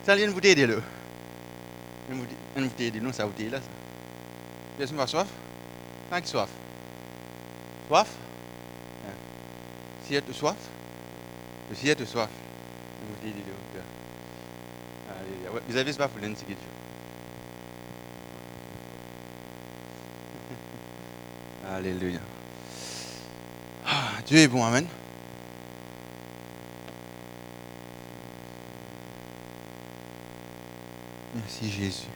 Ça vient de vous aider là. Une bouteille de nous, ça vous aide là. Personne va soif? Qui soif? Soif? Si tu soif? Si tu soif? Une bouteille de l'eau. Alléluia. Vous avez ce pas pour l'indiquer. Alléluia. Dieu est bon, amen. Merci Jésus.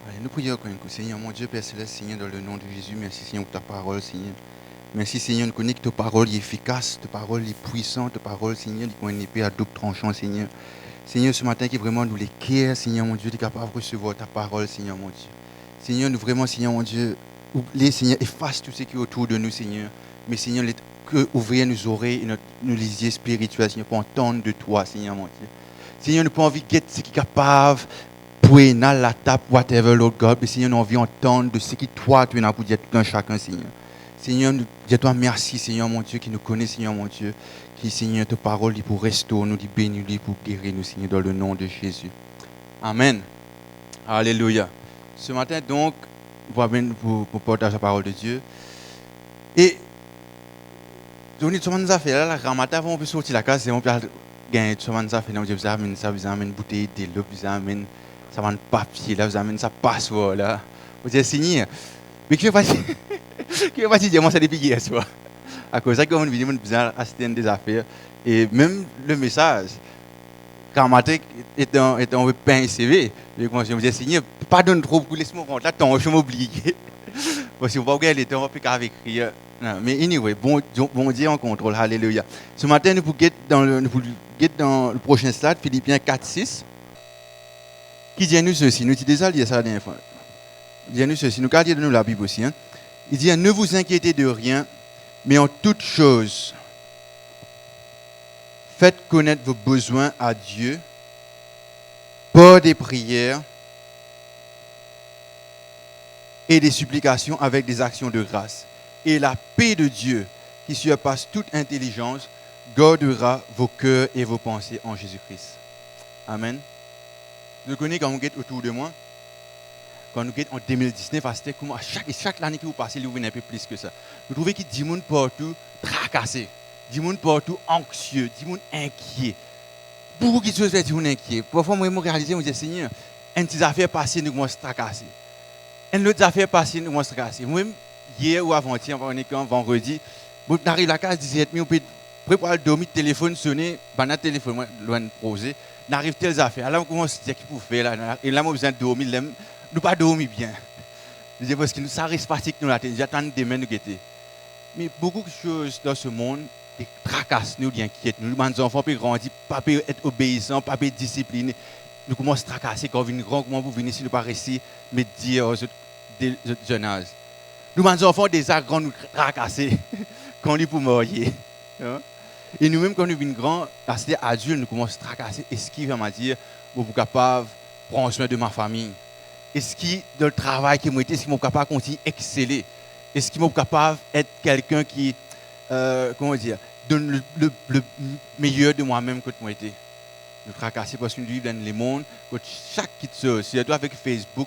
Allez, nous prions encore un coup. Seigneur, mon Dieu, Père Céleste, Seigneur, dans le nom de Jésus, merci Seigneur pour ta parole, Seigneur. Merci Seigneur, nous connaissons que ta parole est efficace, ta parole est puissante, ta parole, Seigneur, qui est une épée à double tranchant, Seigneur. Seigneur, ce matin, qui vraiment nous les quiert, Seigneur, mon Dieu, tu es capable de recevoir ta parole, Seigneur, mon Dieu. Seigneur, nous vraiment, Seigneur, mon Dieu, oublie, Seigneur, efface tout ce qui est autour de nous, Seigneur. Mais Seigneur, que ouvrir nos oreilles et nos yeux spirituels, Seigneur, pour entendre de toi, Seigneur, mon Dieu. Seigneur, nous pas envie de ce qui est capable pour la table, whatever, Lord God. Mais Seigneur, nous avons envie d'entendre de ce qui toi, tu es là pour dire tout un chacun, Seigneur. Seigneur, nous disons merci, Seigneur, mon Dieu, qui nous connaît, Seigneur, mon Dieu. Qui, Seigneur, ta parole, dit pour restaurer nous, dit bénir nous, pour guérir nous, Seigneur, dans le nom de Jésus. Amen. Alléluia. Ce matin, donc, pour partager la parole de Dieu. Et, nous avons affaires là, la matin, on peut sortir la case, on peut gagner tout ça, vous amène ça, vous amène une bouteille de l'eau, vous amène ça va un papier là, vous amène ça passeport là. Vous avez signé. Mais qui va pas dire moi ça depuis hier soir. À cause de ça, comme on dit, on besoin d'assister des affaires. Et même le message, quand matin étant un pain CV, vous avez signé, pardonne trop pour laisse-moi rentrer là, tant je m'oublie. Parce que vous va regarder les temps, on peut qu'avec écrire. Mais anyway, bon Dieu en contrôle, alléluia. Ce matin, nous pouvons dans le prochain slide, Philippiens 4:6. Qui dit à nous ceci, nous dit déjà lire ça la dernière fois. Il dit à nous ceci, nous gardons de nous la Bible aussi. Hein. Il dit, ne vous inquiétez de rien, mais en toute chose, faites connaître vos besoins à Dieu par des prières et des supplications avec des actions de grâce. Et la paix de Dieu, qui surpasse toute intelligence, gardera vos cœurs et vos pensées en Jésus-Christ. Amen. Nous connaissons quand vous êtes autour de moi, quand nous êtes en 2019, c'était comme chaque année qui vous passez, vous venez un peu plus que ça. Vous trouvez qu'il y a des gens partout tracassés, des gens partout anxieux, des gens inquiets. Beaucoup de choses sont des gens inquiets. Parfois, moi, je réalise, je me dis, Seigneur, une petite affaire passée, nous commençons à tracasser. Une autre affaire passée, nous commençons à tracasser. Moi, hier ou avant-hier, vendredi, je suis arrivé à la case, 17 000, on peut préparer le dormir, téléphone sonner, le téléphone, loin de poser. N'arrive telles affaires. Là, on commence à dire qu'il faut faire. Là. Et là, on a besoin de dormir. Nous ne pas dormir bien. Parce que ça reste pratique nous la tête. J'attends demain nous guetter. Mais beaucoup de choses dans ce monde tracassent nous, inquiètent nous. Les enfants peuvent grandir, pas peuvent être obéissants, pas peuvent être disciplinés. Nous commençons à tracasser quand on vient grand, comment vous venez si nous pas réussir, mais dire aux autres jeunes âges. Nous, les enfants, déjà grands, nous tracasser quand on est pour marier. Et nous-mêmes, quand nous sommes grands, c'est adultes, nous commençons à tracasser. Est-ce qu'il va me dire, je suis capable de prendre soin de ma famille? Est-ce qu'il, dans le travail que moi, est-ce qu'il est capable de continuer à exceller? Est-ce qu'il est capable d'être quelqu'un qui, comment dire, donne le meilleur de moi-même que moi été? Nous tracassons parce que nous vivons dans le monde, que chaque petite chose, surtout avec Facebook,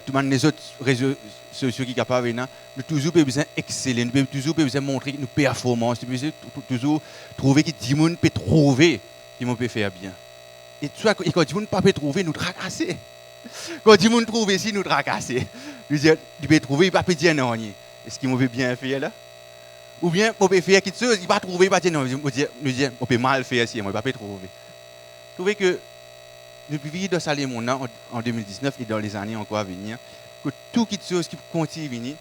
tous les autres réseaux sociaux qui sont capables, nous toujours besoin d'exceller, nous toujours besoin de montrer nos performances, nous besoin toujours trouver que les gens peuvent trouver qui peut faire bien. Et quand les gens ne peuvent pas trouver, nous tracasser. Quand les gens trouvent ici, nous tracasser. Nous disons, tu peux trouver, il ne peut pas dire non. Est-ce qu'il peut bien faire là? Ou bien, on peut faire quelque chose, il ne va pas trouver, il ne va dire non. Nous disons, on peut mal faire ici, on ne peut pas trouver. Vous trouvez que nous vivons dans ce monde en 2019 et dans les années encore à venir, que toute chose qui continue à venir,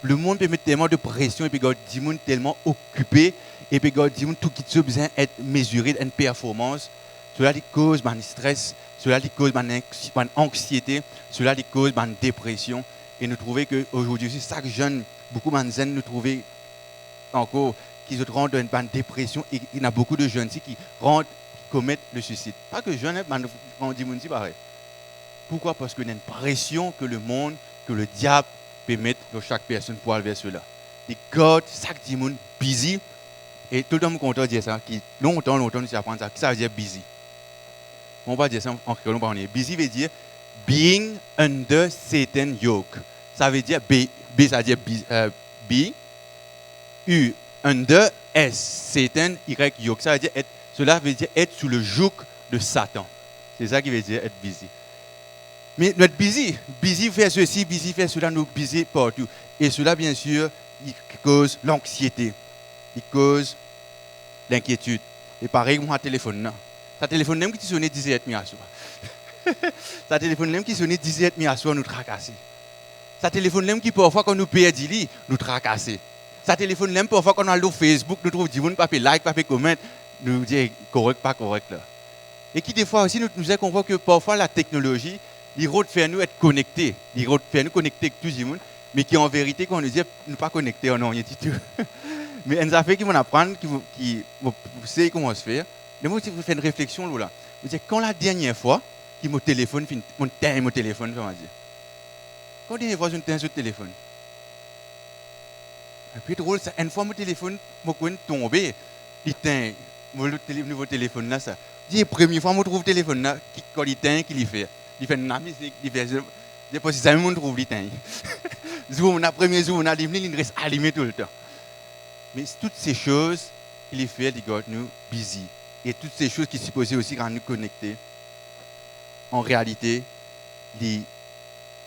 le monde peut mettre tellement de pression et puis les gens tellement occupés et puis les gens tout qui besoin d'être mesuré, une performance. Cela cause un stress, cela cause une anxiété, cela cause une dépression. Et nous trouvons qu'aujourd'hui, chaque jeune, beaucoup de jeunes nous trouvent encore qui se rendent dans une dépression et il y a beaucoup de jeunes qui commettent le suicide. Pas que jeunes, mais on dit pareil. Pourquoi? Parce qu'il y a une pression que le monde, que le diable peut mettre dans chaque personne pour aller vers cela. Et God, chaque monde busy. Et tout le monde est content de dire ça. Qui longtemps, nous apprendre ça. Qui ça veut dire busy? On va dire ça en créole, on va dire. Busy veut dire being under Satan yoke. Ça veut dire B ça veut dire B, U, under, S, Satan, Y, yoke. Ça veut dire cela veut dire être sous le joug de Satan. C'est ça qui veut dire être busy. Mais notre busy fait ceci, busy fait cela, nous busy partout. Et cela, bien sûr, il cause l'anxiété, il cause l'inquiétude. Et pareil, mon téléphone. Ça téléphone même qui sonne 17h30 à soir. Ça téléphone même qui sonne 17h30 à soir, nous tracasser. Ça téléphone même qui parfois quand nous perdons, nous tracasser. Ça téléphone même parfois quand on a le Facebook, nous trouvons du monde, pas like, pas comment, nous dire correct, pas correct là. Et qui des fois aussi nous comprend que parfois la technologie, il va faire nous être connectés, il va faire nous connecter avec tout le monde, mais qui en vérité, quand on nous dit nous pas connectés, on n'a rien du tout. Mais on a fait qu'ils vont apprendre, qui vont pousser comment se faire. Mais moi, je fais une réflexion là. Je dis quand la dernière fois, qui mon téléphone, mon téléphone, comment dire. Quand la dernière fois, je me sur le téléphone. Et puis drôle, ça, une fois mon téléphone, mon coin tombé, il teint, mon nouveau téléphone là, ça. La première fois, je trouve le téléphone là, quand il teint, qu'il y fait. Il fait une musique, il fait. Je pense que jamais on trouve le teint. On a premier jour, on a allumé, il reste allumé tout le temps. Mais toutes ces choses qu'il fait, il garde nous busy. Et toutes ces choses qui sont supposées aussi rendre nous connectés, en réalité, il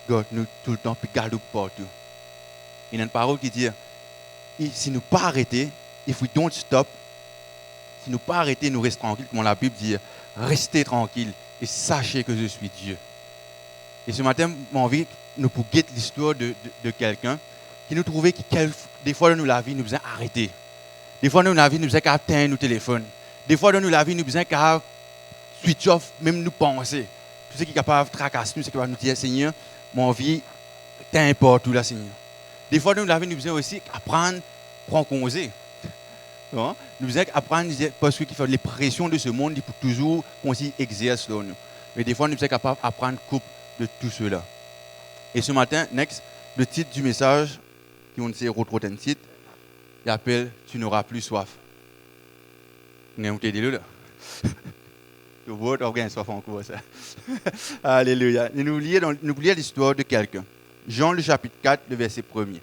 garde nous tout le temps, puis garde nous partout. Il y a une parole qui dit, si nous ne pas arrêter, if we don't stop, si nous ne pas arrêter, nous restons tranquilles, comme la Bible dit, restez tranquilles et sachez que je suis Dieu. Et ce matin, j'ai envie de pour guetter l'histoire de quelqu'un qui nous trouvait que des fois dans la vie, nous besoin arrêter. Des fois dans la vie, nous besoin atteindre nos téléphones. Des fois dans la vie, nous besoin switch off, même nous penser. Tout ce qui est capable de tracasser nous, c'est capable de nous dire, Seigneur, mon vie, t'importe tout là, Seigneur. Des fois dans la vie, nous besoin aussi apprendre, prendre congé. Nous besoin apprendre, parce qu'il faut les pressions de ce monde, il faut toujours qu'on s'y exerce sur nous. Mais des fois, nous sommes capables d'apprendre coupe de tout cela. Et ce matin, le titre du message, qui on sait retrouver un titre, il appelle Tu n'auras plus soif. Vous avez dit là. Le word organ soif encore ça. Alléluia. Nous lisons l'histoire de quelqu'un. Jean le chapitre 4, le verset 1er.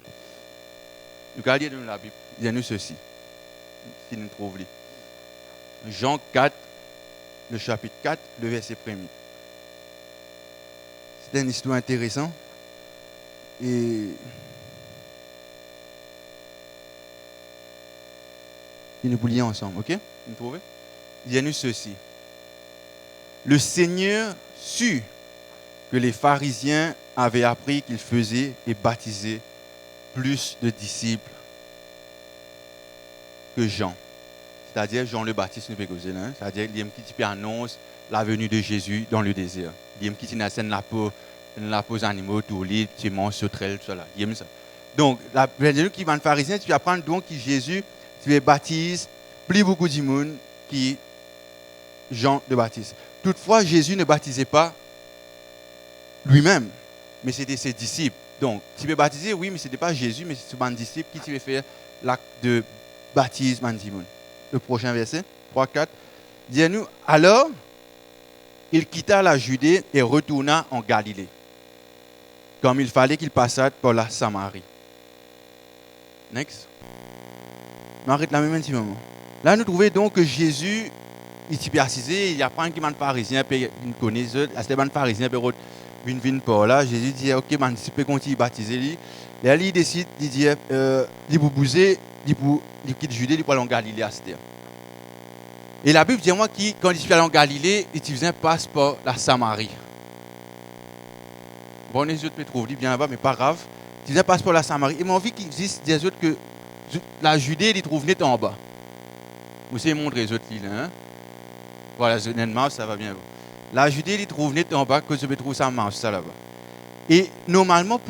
Nous allons lire dans la Bible. Il y a nous ceci. Si nous trouvons. Jean 4, le chapitre 4, le verset 1er. C'est une histoire intéressante. Et nous vous lire ensemble, ok? Vous trouvez? Il y a nous ceci. Le Seigneur sut que les pharisiens avaient appris qu'ils faisaient et baptisaient plus de disciples que Jean. C'est-à-dire Jean le Baptiste, nous pouvons dire, c'est-à-dire il y a qui annonce la venue de Jésus dans le désert. Il y a qui naissent la pose animaux, tout lit, qui mange sauterelles, tout ça. Il y a ça. Donc, la personne qui va en pharisien, tu apprends donc que Jésus, tu baptise plus beaucoup de monde qui Jean le Baptiste. Toutefois, Jésus ne baptisait pas lui-même, mais c'était ses disciples. Donc, tu peux baptiser, oui, mais ce n'était pas Jésus, mais c'est son disciple qui tu veux faire l'acte de baptisme. Le prochain verset, 3-4. Dis-nous, alors, il quitta la Judée et retourna en Galilée, comme il fallait qu'il passât par la Samarie. Next. On arrête là même un petit moment. Là, nous trouvons donc que Jésus, il s'est baptisé, il apprend qu'il est pharisien, il connaît ça, c'est un pharisien, il vient par là. Jésus dit, ok, man, si peut continuer à baptiser lui. Là, il décide, il dit, il peut bouger, il quitte Judée, il peut aller en Galilée à cette heure. Et la Bible dit moi que quand il est allé en Galilée, il passe par la Samarie. Bon, les autres me trouvent bien là-bas, mais pas grave. Il passe par la Samarie. Et mon envie qu'il existe des autres que la Judée, il trouve net en bas. Vous savez montrer les autres là. Hein? Voilà, ça va bien. La Judée, il trouve net en bas, que je me trouve ça marche ça là-bas. Et normalement,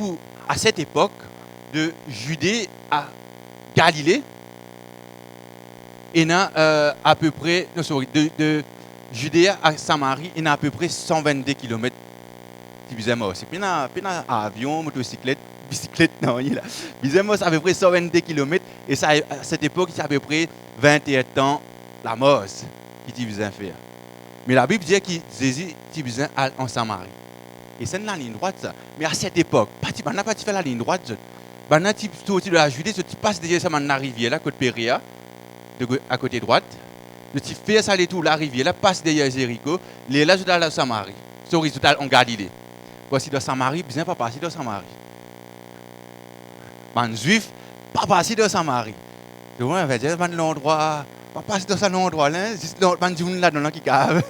à cette époque, de Judée à Galilée, il y a à peu près, de Judée à Samarie, il y a à peu près 122 km. Bizarrement, c'est puis un avion, motocyclette, bicyclette, non, il a. Bizarrement, c'est à peu près 122 km. Et ça, à cette époque, c'est à peu près 21 ans la mort qui dit vous faire. Mais la Bible dit que Jésus était besoin en Samarie. Et c'est la ligne droite, ça. Mais à cette époque, on n'a pas fait la ligne droite. On a sorti de la Judée, tu passes déjà ça dans la rivière, là, côté Péria, à côté droite. Tu fais ça, la rivière, là, passe derrière Jéricho, là, tu as la Samarie. C'est horizontal en Galilée. Voici dans Samarie, bien pas passer dans Samarie. Les Juifs, pas passer dans Samarie. Donc, on va dire, l'endroit, pas passer dans cet endroit-là, c'est là qui cave.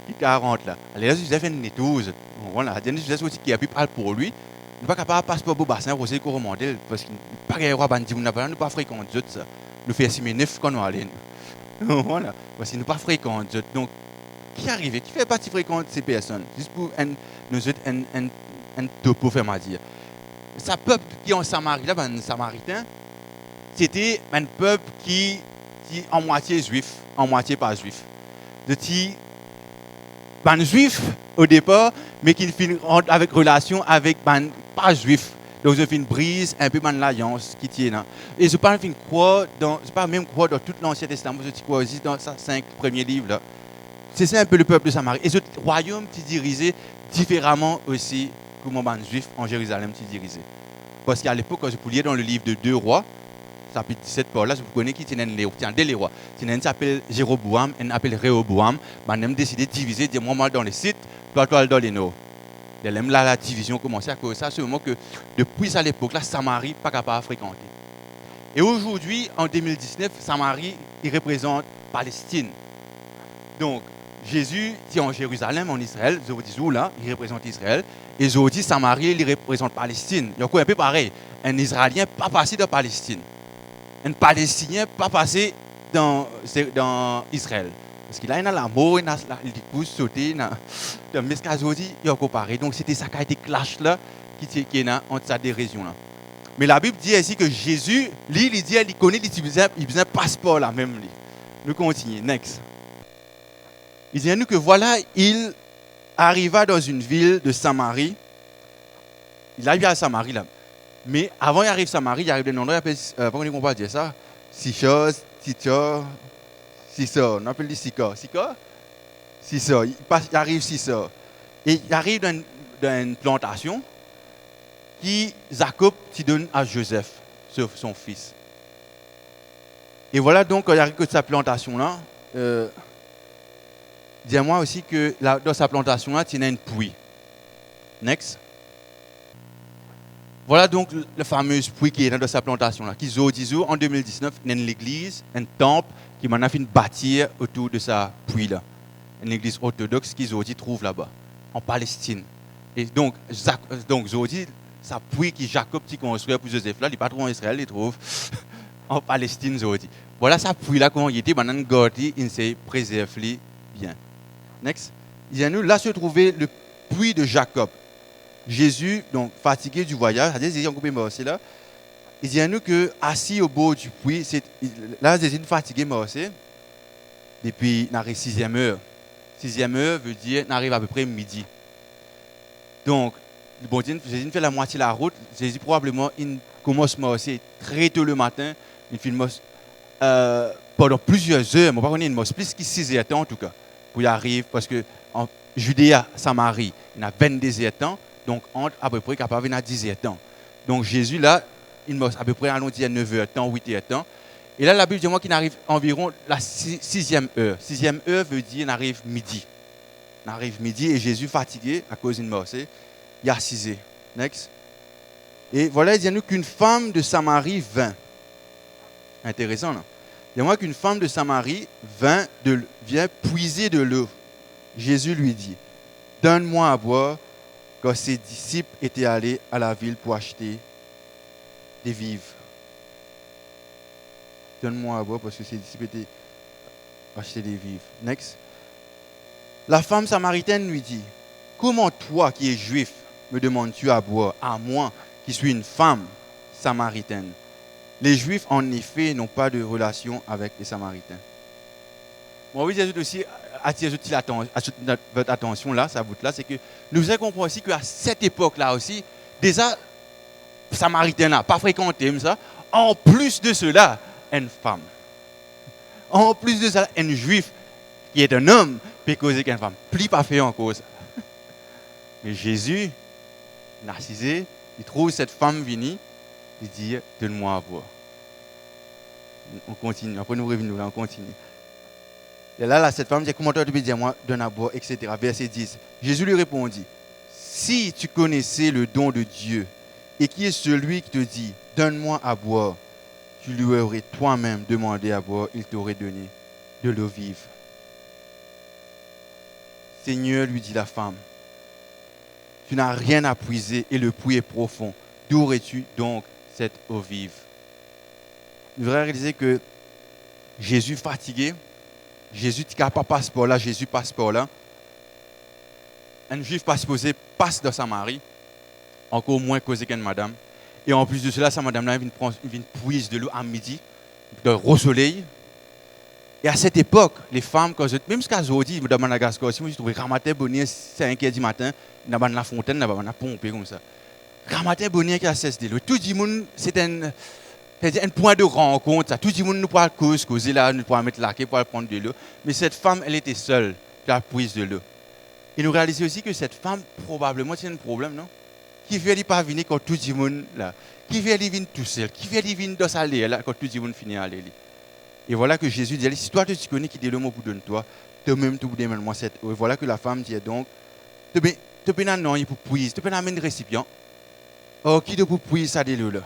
Qui 40 là. Alors, Joseph est une nettouse. Voilà, Joseph aussi qui a pu parler pour lui. Il n'est pas capable de passer par le bassin pour essayer de remonter parce qu'il n'est pas capable de dire, nous pas fréquenter ça. Nous faisons 6 9 quand nous allons. Voilà, parce qu'il n'est pas fréquent. Donc, qui arrive, qui fait partie fréquente de ces personnes, juste pour un topo, faire ma dire. Ce peuple qui est en Samarie, là, un Samaritain, c'était un peuple qui est en moitié juif, en moitié pas juif. C'est un juif au départ, mais qui rentre avec relation avec un pas juif. Donc, je fais une brise un peu dans l'alliance qui tient là. Et je ne pas croire dans, je pas même croire dans tout l'Ancien Testament, je crois aussi dans ces 5 premiers livres là. C'est un peu le peuple de Samarie. Et ce royaume qui dirigé différemment aussi comment les Juifs en Jérusalem qui dirigé. Parce qu'à l'époque, quand je pouliez dans le livre de 2 rois, chapitre 17 par là, vous connaissez qui tiennent les rois. Tiennent s'appelle Jéroboam et s'appelle Réhoboam. On a décidé de diviser, dire moi dans les sites, toi dans les nord. Là, la division commençait à cause de ça, c'est moment que depuis à l'époque, là, Samarie pas capable de fréquenter. Et aujourd'hui, en 2019, Samarie, il représente Palestine. Donc, Jésus qui est en Jérusalem, en Israël, là, il représente Israël. Et aujourd'hui, Samarie, il représente Palestine. Il y a un peu pareil. Un Israélien pas passé dans Palestine. Un Palestinien pas passé dans Israël. Parce qu'il a l'amour, il a pousse sauter, dans Mescazodi, il y a comparé. Donc, c'était ça qui a été clash là, qui est entre ces deux régions-là. Mais la Bible dit ici que Jésus, lui, il dit, il connaît, il besoin un passeport là même. Nous continuons. Next. Il dit à nous que voilà, il arriva dans une ville de Samarie. Il arrive à Samarie là. Mais avant d'arriver à Samarie, il arrive dans un endroit, pourquoi on ne peut pas dire ça? Sichor, on appelle les Sicor. Sicor. Il arrive Sicor. Et il arrive dans une plantation qui Jacob donne à Joseph, son fils. Et voilà donc, quand il arrive que sa plantation-là, dis-moi aussi que dans sa plantation-là, il y a une puits. Next. Voilà donc la fameuse puits qui est dans sa plantation-là. Qui en 2019, il y a une église, un temple qui m'a fait bâtir autour de sa puits-là. Une église orthodoxe qui trouve là-bas, en Palestine. Et donc Zodi, sa puits qui Jacob qui construit pour Joseph là, il n'est pas trop en Israël, il trouve en Palestine Zodi. Voilà sa puits-là, quand il était, maintenant gardé, il s'est préservé bien. Next. Là se trouvait le puits de Jacob. Jésus, donc fatigué du voyage, c'est-à-dire c'est là. Il dit à nous que assis au bord du puits, là Jésus est fatigué, morcé. Depuis la 6e heure. 6e heure veut dire qu'on arrive à peu près midi. Donc, bon, Jésus fait la moitié de la route. Jésus probablement il commence à morcer très tôt le matin. Il filme pendant plusieurs heures. Je ne sais pas il morce plus que 6 heures en tout cas pour y arriver parce que en Judée, Samarie, il y a 22 heures. Donc, entre à peu près capable de 10 heures. Donc, Jésus, là, il meurt à peu près, allons dire, 9 heures, 8 heures. Et là, la Bible dit moi qu'il arrive environ la 6e heure. 6e heure veut dire qu'il arrive midi. Il arrive midi et Jésus, fatigué à cause d'une mort, il y a 6 heures. Next. Et voilà, il dit nous qu'une femme de Samarie vint. Intéressant, là. Il dit moi qu'une femme de Samarie vient puiser de l'eau. Jésus lui dit, donne-moi à boire. Quand ses disciples étaient allés à la ville pour acheter des vivres. Donne-moi à boire parce que ses disciples étaient acheter des vivres. Next. La femme samaritaine lui dit, comment toi qui es juif me demandes-tu à boire, à moi qui suis une femme samaritaine? Les juifs en effet n'ont pas de relation avec les samaritains. Bon, oui, j'ajoute aussi attirer votre attention là, ça là, c'est que nous avons compris aussi qu'à cette époque-là aussi, déjà, Samaritains là, pas fréquenté ça, en plus de cela, une femme. En plus de ça, un juif qui est un homme, peut causer qu'une femme. Plus pas fait en cause. Mais Jésus, narcisé, il trouve cette femme venue, il dit, donne-moi à boire. On continue, après nous revenons là, on continue. Et là, cette femme dit, comment tu peux dire moi, donne à boire, etc. Verset 10. Jésus lui répondit, si tu connaissais le don de Dieu, et qui est celui qui te dit, donne-moi à boire, tu lui aurais toi-même demandé à boire, il t'aurait donné de l'eau vive. Seigneur, lui dit la femme, tu n'as rien à puiser et le puits est profond. D'où aurais-tu donc cette eau vive? Nous devrions réaliser que Jésus fatigué, Jésus qui n'a pas passeport là, Jésus passeport là. Un juif pas supposé passe dans Samarie, encore moins causé qu'une madame. Et en plus de cela, sa madame là, il vient puiser de l'eau à midi, de gros soleil. Et à cette époque, les femmes, même jusqu'à aujourd'hui, dans Madagascar, si je trouvais ramater bonnet 5h du matin, dans la fontaine, dans la pompe comme ça. Ramater bonnet qui a cessé de l'eau. Tout le monde, c'est un point de rencontre. Tout le monde nous pourra causer là, nous pourra mettre là, pour prendre de l'eau. Mais cette femme, elle était seule, qui a prise de l'eau. Et nous réalisons aussi que cette femme, probablement, c'est un problème, non? Qui veut pas venir quand tout le monde là? Qui veut venir tout seul? Qui veut venir dans sa là quand tout le monde finit à aller? Et voilà que Jésus dit, si toi tu connais qui est le mot pour donner toi, toi-même tu donnes moi cette eau. Et voilà que la femme dit donc, tu peux non pour puiser, tu peux amener un récipient. Or qui doit pour puiser ça de l'eau là?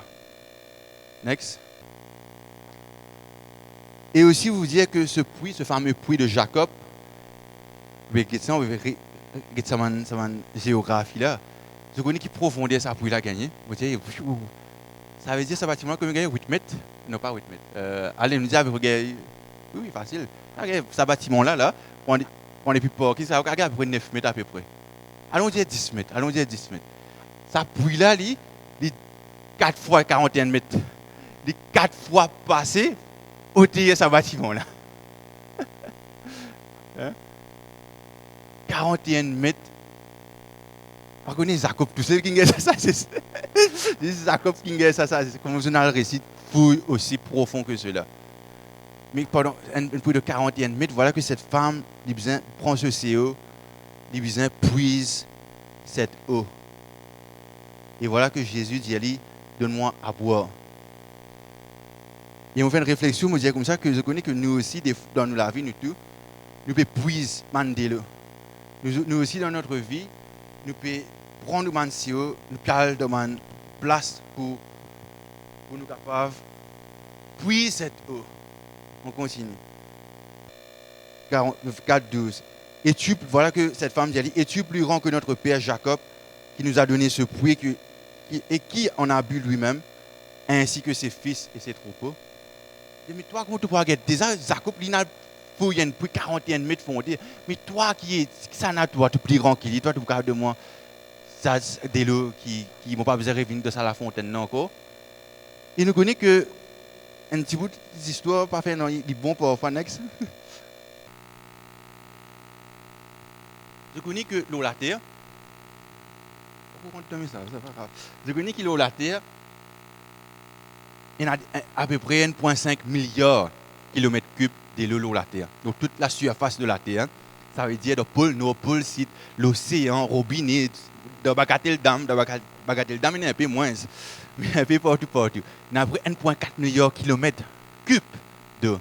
Next. Et aussi vous dire que ce puits, ce fameux puits de Jacob, on va voir géographie là. Je connais qui profondeur ça puits là gagné. Ça veut dire ce bâtiment comme gagné 8 mètres. Non, pas 8 mètres. Allez, nous dire, oui, facile. Ce bâtiment-là, on est plus pauvre, ça a à peu près 9 mètres à peu près. Allons dire 10 mètres. Ça puits-là, il est 4 fois 41 mètres. Il est 4 fois passé au TS ce bâtiment-là. 41 mètres. Par contre, Jacob, tout seul qui ça, c'est Jacob qui ça, c'est comme je le récit, fouille aussi profond que cela. Mais pendant un peu de 41 mètres, voilà que cette femme, prend ce CO, puise cette eau. Et voilà que Jésus dit, allez, donne-moi à boire. Et on fait une réflexion, on dit comme ça, que je connais que nous aussi, dans la vie, nous pouvons puiser l'eau. Nous aussi, dans notre vie, nous pouvons prendre le CEO, nous caler dans une place pour nous capables puiser cette eau. On continue. 4:12. Voilà que cette femme dit, es-tu plus grand que notre père Jacob, qui nous a donné ce puits et qui en a bu lui-même, ainsi que ses fils et ses troupeaux? Mais toi, comment tu pourras gagner? Déjà, Jacob, il a fouillé un puits 41 mètres fondé. Mais toi, ça n'a toi, tu es plus grand qu'il est. Toi, tu parles de moi. Ça, des lots qui n'ont pas besoin de revenir de ça à la fontaine, non encore. Et nous connaissons que un petit bout d'histoire, pas fait, non, il est bon pour faire next. Je connais que l'eau la terre. Pourquoi on ça? C'est pas grave. Je connais que l'eau la terre, il y a à peu près 1,5 milliard de kilomètres cubes de l'eau la terre. Donc toute la surface de la terre, ça veut dire le pôle nord, pôle sud, l'océan, robinet, de Bagatelle Dam, il y a un peu moins, mais un peu partout. Il y a à peu près 1,4 milliard de kilomètres cubes d'eau.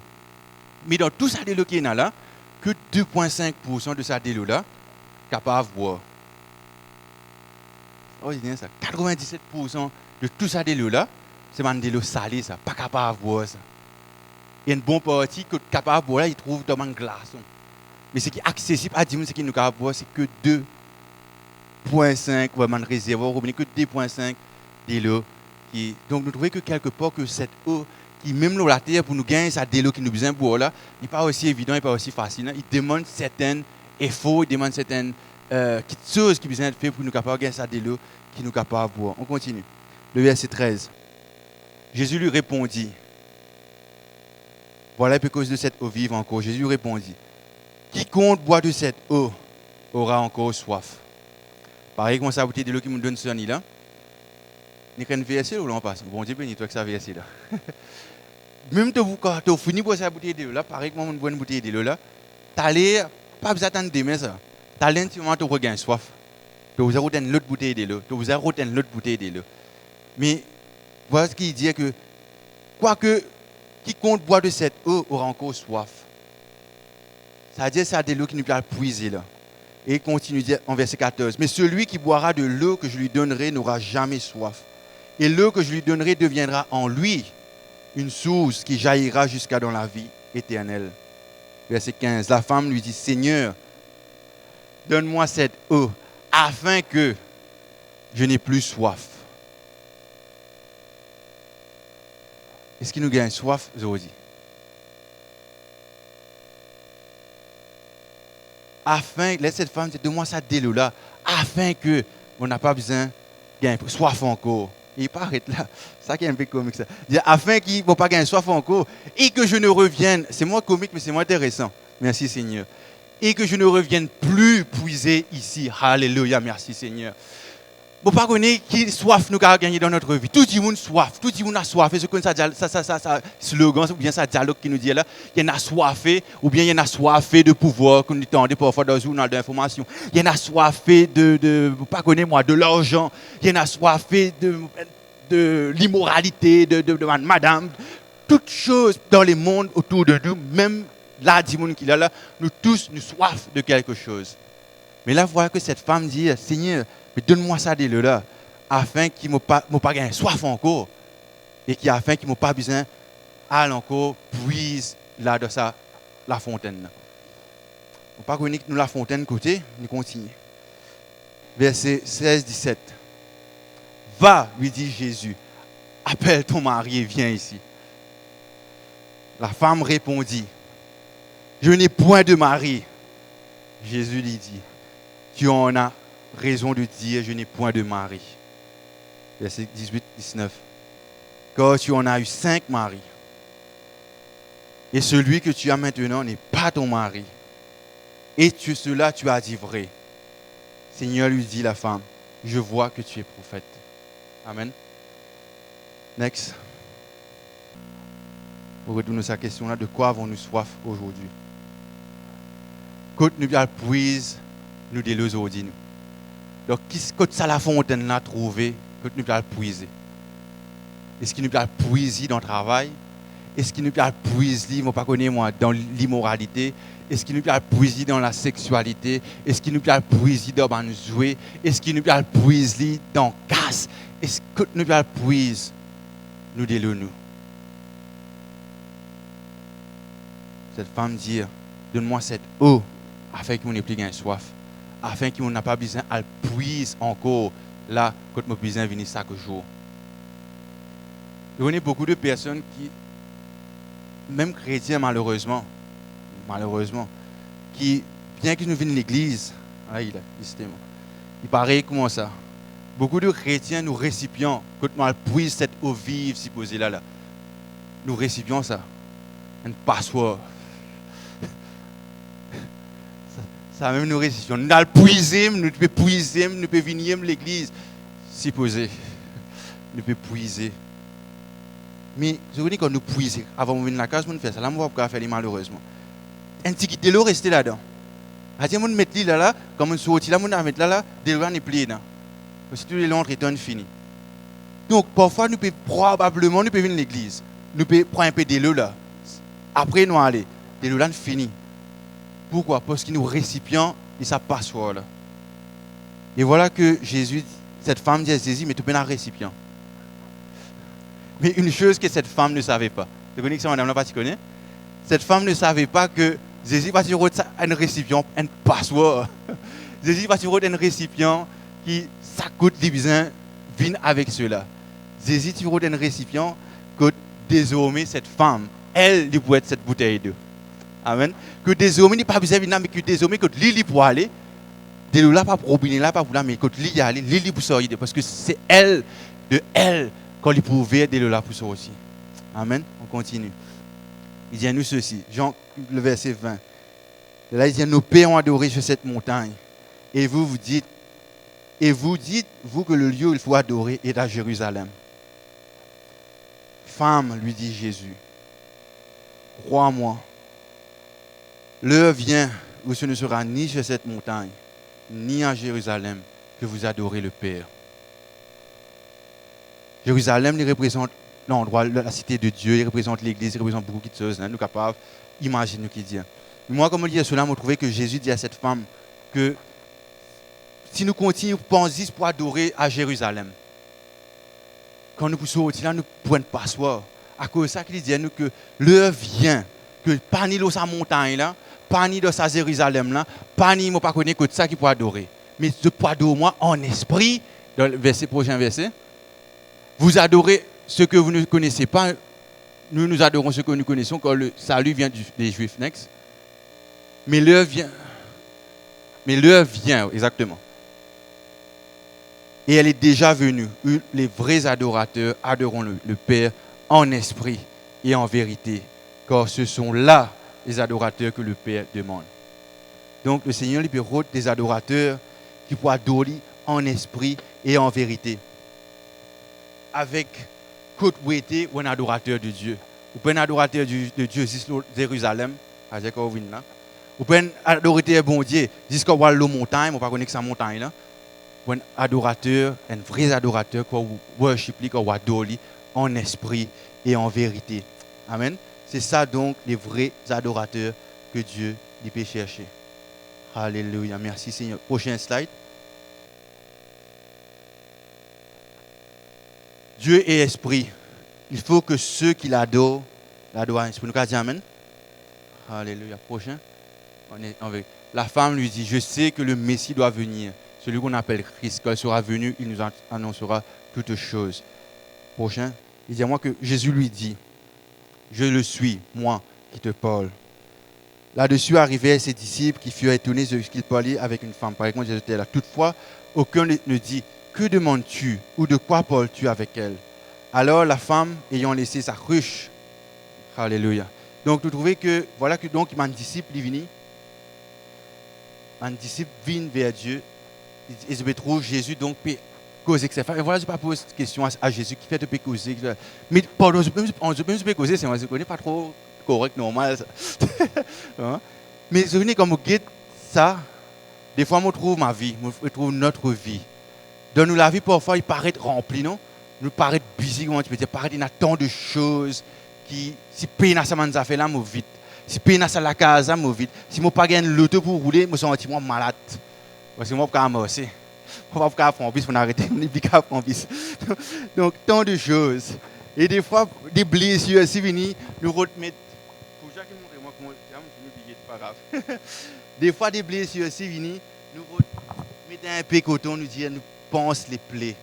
Mais dans tout ça de l'eau qui est là, que 2,5% de ça de l'eau là, capable de boire. Oh, c'est ça. 97% de tout ça de l'eau là, c'est de l'eau salée, ça, pas capable de boire ça. Il y a une bonne partie que capable de boire là, il trouve dans un glaçon. Mais ce qui est accessible à 10 000, ce qui nous capable de boire, c'est que 2,5 vraiment réservoir robinet, que 2,5 de l'eau. Donc nous trouvons que quelque part que cette eau qui même l'eau la terre pour nous gagner ça de l'eau qui nous besoin de boire là, n'est pas aussi évident, n'est pas aussi facile. Il demande certains efforts, il demande certaines petites choses qui besoin de faire pour nous capables de gagner ça de l'eau qui nous capable de boire. On continue. Le verset 13. Jésus lui répondit. Voilà à cause de cette eau vive encore. Jésus lui répondit. Quiconque boit de cette eau aura encore soif. Pareil comme ça, bouteille de l'eau qui me donne ce nid là. N'est qu'un verset ou l'on passe? Bon Dieu béni toi que ça verset là. Même quand tu as fini pour cette bouteille de l'eau là, pareil comme une bonne bouteille de l'eau là, tu allais Pas besoin d'attendre demain ça. T'as l'intimement, tu regains soif. Tu vous avez une autre bouteille de l'eau. Tu vous avez une autre bouteille de l'eau. Mais voilà ce qu'il dit que, quoique quiconque boit de cette eau aura encore soif. Ça veut dire que c'est de l'eau qui nous peut puiser là. Et il continue dire en verset 14. Mais celui qui boira de l'eau que je lui donnerai n'aura jamais soif. Et l'eau que je lui donnerai deviendra en lui une source qui jaillira jusqu'à dans la vie éternelle. Verset 15. La femme lui dit, Seigneur, donne-moi cette eau afin que je n'ai plus soif. Est-ce qu'il nous gagne soif aujourd'hui? Afin, laisse cette femme dire, donne-moi ça dès là, afin que on n'a pas besoin de gagner soif encore. Il paraît là, ça qui est un peu comique ça. Dire, afin qu'il ne va pas gagner soif encore et que je ne revienne, c'est moins comique mais c'est moins intéressant. Merci Seigneur. Et que je ne revienne plus puiser ici. Alléluia, merci Seigneur. Bon, pas connaître qui soif nous a gagné dans notre vie. Tout le monde soif, tout le monde a soif. Et ce que ça slogan, ou bien ça dialogue qui nous dit là, il y en a soifé, ou bien il y en a soifé de pouvoir, qu'on entend parfois dans le journal d'information. Il y en a soifé pas connaître moi, de l'argent. Il y en a soifé de l'immoralité, de madame. Toutes choses dans le monde autour de nous, même là, du monde qui est là, nous tous, nous soif de quelque chose. Mais là, voilà que cette femme dit, Seigneur, mais donne-moi ça dès là, afin qu'il ne m'ait pas gagné soif encore, et afin qu'il ne m'ait pas besoin d'aller encore puise là dans la fontaine. On ne pas connaître nous la fontaine côté, nous continuons. Verset 16-17. Va, lui dit Jésus, appelle ton mari et viens ici. La femme répondit, je n'ai point de mari. Jésus lui dit, tu en as raison de dire, je n'ai point de mari. Verset 18-19. Car tu en as eu 5 maris. Et celui que tu as maintenant n'est pas ton mari. Et cela tu as dit vrai. Seigneur lui dit la femme, je vois que tu es prophète. Amen. Next. Pour retourner à sa question là, de quoi avons-nous soif aujourd'hui? Quand nous bien puise, nous délose aujourd'hui. Donc, quand ça la fontaine l'a trouvé, quand nous bien puiser. Est-ce qu'il nous bien puiser dans le travail? Est-ce qu'il nous bien puiser, moi pas connais moi, dans l'immoralité? Est-ce qu'il nous bien puiser dans la sexualité? Est-ce qu'il nous bien puiser dans le jouet? Est-ce qu'il nous bien puiser dans le casse? Est-ce que nous bien puiser, nous délose nous? Cette femme dit, donne-moi cette eau afin qu'on n'ait plus gain soif, afin qu'on n'a pas besoin de puiser encore là quand on a besoin de venir chaque jour. Je connais beaucoup de personnes qui, même chrétiens malheureusement, qui, bien qu'ils nous viennent à l'église, il paraît comment ça. Beaucoup de chrétiens, nous récipients, quand on puise cette eau vive supposée là, nous récipions ça, un passeport. Ça même nous récipions. Nous allons puiser, nous pouvons puiser, nous pouvons venir à l'église, supposé. Nous pouvons puiser. Mais je vous dis quand nous puisons, avant de venir à la case, nous faisons ça. Là, on va pas faire malheureusement. Un petit qui de l'eau rester là-dedans. Si on met l'île là, comme on sortit là, on va mettre là, de l'eau n'est plus là. Parce que tout le long est fini. Donc parfois, nous pouvons probablement venir à l'église. Nous pouvons prendre un peu de l'eau là. Après, nous allons. De l'eau là, fini. Pourquoi? Parce que nous récipients et ça passe là. Et voilà que Jésus, cette femme dit à Jésus, mais tu peux un récipient. Mais une chose que cette femme ne savait pas. Tu connais que ça, madame, là, tu connais? Cette femme ne savait pas que Jésus va toujours un récipient, un passeport. Jésus va toujours un récipient qui, ça coûte des besoins, vient avec cela. Jésus toujours un récipient que désormais cette femme, elle, lui peut être cette bouteille d'eau. Amen. Que désormais, il n'y a pas besoin de venir, mais que désormais, quand l'île pour aller, de l'eau là, pas pour robinet là, pas pour là, mais quand l'île y aller, l'île pour sortir. Parce que c'est elle, de elle, quand il pouvait de l'eau là pour sortir. Amen. On continue. Il dit à nous ceci, Jean, le verset 20. Là, il dit, nos pères ont adoré sur cette montagne. Et vous dites, vous, que le lieu où il faut adorer est à Jérusalem. Femme, lui dit Jésus, crois-moi, l'heure vient où ce ne sera ni sur cette montagne, ni à Jérusalem que vous adorez le Père. Jérusalem, il représente l'endroit, la cité de Dieu, il représente l'église, il représente beaucoup de choses. Nous sommes capables d'imaginer ce qu'il dit. Mais moi, comme je disais cela, je trouvais que Jésus dit à cette femme que si nous continuons, pensons pour adorer à Jérusalem, quand nous poussons là, nous ne pouvons pas s'asseoir. À cause de ça, qu'il dit à nous que l'heure vient, que pas ni dans sa montagne là, pas ni dans sa Jérusalem là, pas ni moi pas connaître que ça qui peut adorer. Mais ce pour adorer moi en esprit, dans le prochain verset, vous adorez ce que vous ne connaissez pas, nous adorons ce que nous connaissons quand le salut vient des Juifs. Next. Mais l'heure vient, exactement. Et elle est déjà venue. Les vrais adorateurs adoreront le Père en esprit et en vérité, car ce sont là les adorateurs que le Père demande. Donc le Seigneur libère des adorateurs qui pourront adorer en esprit et en vérité. Avec côte ouété ou un adorateur de Dieu. Ou pas un adorateur de Dieu jusqu'à Jérusalem, à Jacobine là. Ou pas un adorateur bon Dieu jusqu'à la montagne, on ne connaît pas sa montagne là. Ou un adorateur, un vrai adorateur qui worship, qui adore en esprit et en vérité. Amen. C'est ça donc les vrais adorateurs que Dieu peut chercher. Alléluia. Merci Seigneur. Prochain slide. Dieu est esprit. Il faut que ceux qui l'adorent en esprit. Nous allons dire Amen. Alléluia. Prochain. La femme lui dit, je sais que le Messie doit venir. Celui qu'on appelle Christ. Quand il sera venu, il nous annoncera toutes choses. Prochain. Il dit à moi que Jésus lui dit, je le suis, moi qui te parle. Là-dessus arrivaient ses disciples qui furent étonnés de ce qu'il parlait avec une femme. Par exemple, Jésus était là. Toutefois, aucun ne dit, que demandes-tu ou de quoi parles-tu avec elle? Alors la femme, ayant laissé sa ruche, alléluia. Donc, vous trouvez que, voilà que donc, mon disciple est venu. Mon disciple vient vers Dieu. Et je trouve Jésus donc peut causer que c'est fait. Et voilà, je ne vais pas poser cette question à Jésus qui fait de causer. Mais pardon, je peux causer, c'est moi, je ne connais pas trop correct, normal. Mais je venais comme guide ça. Des fois, je trouve ma vie, je trouve notre vie. Dans nous, la vie, parfois, il paraît rempli, non? Nous paraît busy, comment tu peux dire, paraît il y a tant de choses qui, si peine à ça, man, ça fait là, moi vite. Si peine à ça, la casa, moi vite. Si moi pas gagner l'auto pour rouler, moi sens moi malade. Parce que moi, je ne peux pas amasser. Je ne peux pas prendre bis pour arrêter, je ne peux pas prendre bis. Donc, tant de choses. Et des fois, des blessures, si venir, nous remettre. Pour Jacques montrer moi comment, je vais pas grave. Des fois, des blessures, si venir, nous remettre un peu de coton, nous dire, nous pense les plaies.